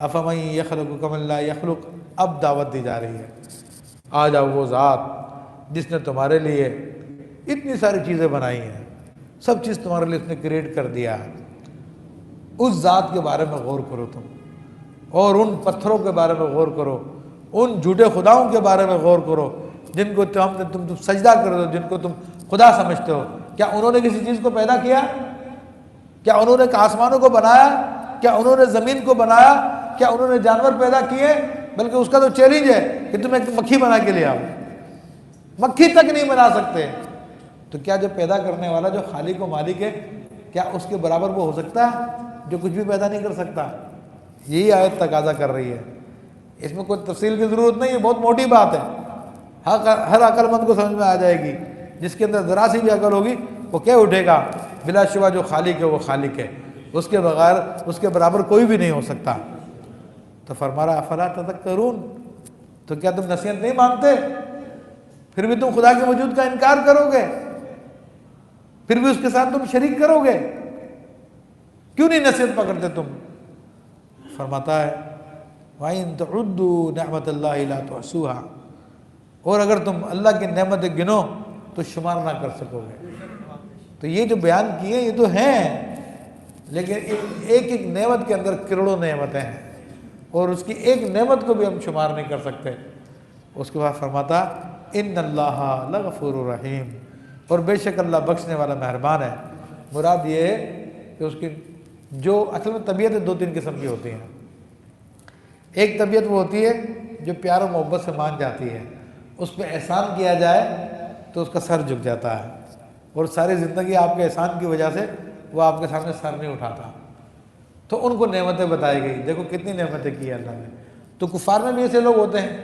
افمن یخلق کمن لا یخلق، اب دعوت دی جا رہی ہے، آ جاؤ وہ ذات جس نے تمہارے لیے اتنی ساری چیزیں بنائی ہیں، سب چیز تمہارے لیے اس نے کریٹ کر دیا، اس ذات کے بارے میں غور کرو تم، اور ان پتھروں کے بارے میں غور کرو، ان جھوٹے خداؤں کے بارے میں غور کرو جن کو تم سجدہ کر دو، جن کو تم خدا سمجھتے ہو۔ کیا انہوں نے کسی چیز کو پیدا کیا؟ کیا انہوں نے آسمانوں کو بنایا؟ کیا انہوں نے زمین کو بنایا؟ کیا انہوں نے جانور پیدا کیے؟ بلکہ اس کا تو چیلنج ہے کہ تم ایک مکھی بنا کے لے آؤ، مکھی تک نہیں بنا سکتے، تو کیا جو پیدا کرنے والا، جو خالق و مالک ہے، کیا اس کے برابر وہ ہو سکتا ہے جو کچھ بھی پیدا نہیں کر سکتا؟ یہی آیت تقاضا کر رہی ہے، اس میں کوئی تفصیل کی ضرورت نہیں ہے، بہت موٹی بات ہے، ہر عقل مند کو سمجھ میں آ جائے گی، جس کے اندر ذرا سی بھی عقل ہوگی وہ کہہ اٹھے گا بلا شبہ جو خالق ہے وہ خالق ہے، اس کے بغیر اس کے برابر کوئی بھی نہیں ہو سکتا۔ تو فرما رہا افلا تذکرون، تو کیا تم نصیحت نہیں مانتے؟ پھر بھی تم خدا کے وجود کا انکار کرو گے، پھر بھی اس کے ساتھ تم شریک کرو گے، کیوں نہیں نصیحت پکڑتے تم؟ فرماتا ہے وَإِن تَعُدُّوا نِعْمَةَ اللَّهِ لَا تُحْصُوهَا، اور اگر تم اللہ کی نعمتیں گنو تو شمار نہ کر سکو گے۔ تو یہ جو بیان کیے یہ تو ہیں، لیکن ایک ایک نعمت کے اندر کروڑوں نعمتیں ہیں، اور اس کی ایک نعمت کو بھی ہم شمار نہیں کر سکتے۔ اس کے بعد فرماتا ان اللہ لغفور رحیم، اور بے شک اللہ بخشنے والا مہربان ہے۔ مراد یہ ہے کہ اس کی جو اصل میں طبیعت دو تین قسم کی ہوتی ہیں۔ ایک طبیعت وہ ہوتی ہے جو پیار و محبت سے مان جاتی ہے، اس پہ احسان کیا جائے تو اس کا سر جھک جاتا ہے، اور ساری زندگی آپ کے احسان کی وجہ سے وہ آپ کے سامنے سر نہیں اٹھاتا، تو ان کو نعمتیں بتائی گئی، دیکھو کتنی نعمتیں کی اللہ نے۔ تو کفار میں بھی ایسے لوگ ہوتے ہیں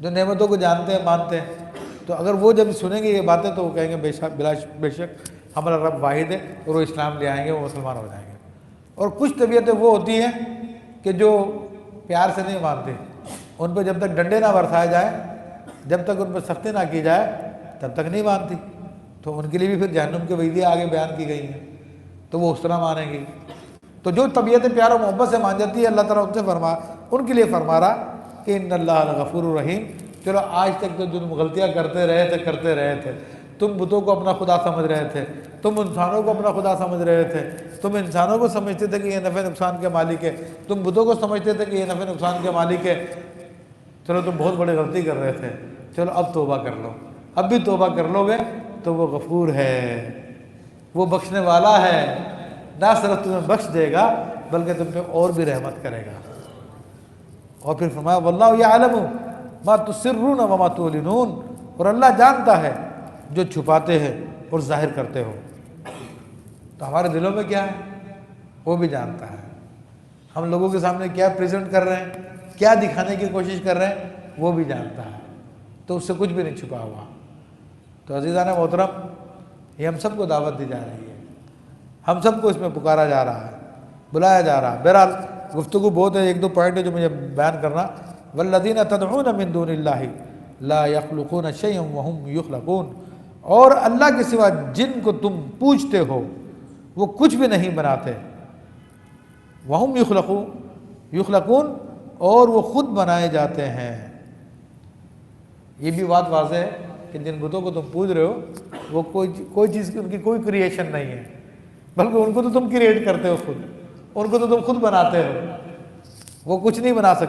جو نعمتوں کو جانتے ہیں، مانتے ہیں، تو اگر وہ جب سنیں گے یہ باتیں تو وہ کہیں گے بے شک ہمارا رب واحد ہے، اور وہ اسلام لے آئیں گے، وہ مسلمان ہو جائیں گے۔ اور کچھ طبیعتیں وہ ہوتی ہیں کہ جو پیار سے نہیں مانتے، ان پہ جب تک ڈنڈے نہ برسائے جائیں، جب تک ان پہ سختی نہ کی جائے تب تک نہیں مانتی، تو ان کے لیے بھی پھر جہنم کے وعیدیں آگے بیان کی گئی ہیں، تو وہ اس طرح مانیں گی۔ تو جو طبیعتیں پیار و محبت سے مان جاتی ہے، اللہ تعالیٰ ان سے ان کے لیے فرما رہا کہ ان اللہ غفور الرحیم۔ چلو آج تک تو جو تم غلطیاں کرتے رہے تھے، تم بتوں کو اپنا خدا سمجھ رہے تھے، تم انسانوں کو اپنا خدا سمجھ رہے تھے، تم انسانوں کو سمجھتے تھے کہ یہ نفع نقصان کے مالک ہے، تم بتوں کو سمجھتے تھے کہ یہ نفع نقصان کے مالک ہے، چلو تم بہت بڑی غلطی کر رہے تھے، چلو اب توبہ کر لو، اب بھی توبہ کر لو گے تو وہ غفور ہے، وہ بخشنے والا ہے، نہ صرف تمہیں بخش دے گا بلکہ تم پہ اور بھی رحمت کرے گا۔ اور پھر فرمایا واللہ یعلم ما تسرون وما تعلنون، اور اللہ جانتا ہے جو چھپاتے ہیں اور ظاہر کرتے ہو۔ تو ہمارے دلوں میں کیا ہے وہ بھی جانتا ہے، ہم لوگوں کے سامنے کیا پریزنٹ کر رہے ہیں، کیا دکھانے کی کوشش کر رہے ہیں، وہ بھی جانتا ہے، تو اس سے کچھ بھی نہیں چھپا ہوا۔ تو عزیزان محترم، یہ ہم سب کو دعوت دی جا رہی ہے، ہم سب کو اس میں پکارا جا رہا ہے، بلایا جا رہا ہے۔ بہرحال گفتگو بہت ہے، ایک دو پوائنٹ ہے جو مجھے بیان کرنا۔ والذین تدعون من دون اللہ لا یخلقون شیئا وهم یخلقون، اور اللہ کے سوا جن کو تم پوجتے ہو وہ کچھ بھی نہیں بناتے، وهم یخلقون، اور وہ خود بنائے جاتے ہیں۔ یہ بھی بات واضح ہے کہ جن بتوں کو تم پوج رہے ہو وہ کوئی چیز ان کی کوئی کریشن نہیں ہے، بلکہ ان کو تو تم کریٹ کرتے ہو، خود ان کو تو تم خود بناتے ہو، وہ کچھ نہیں بنا سکتے۔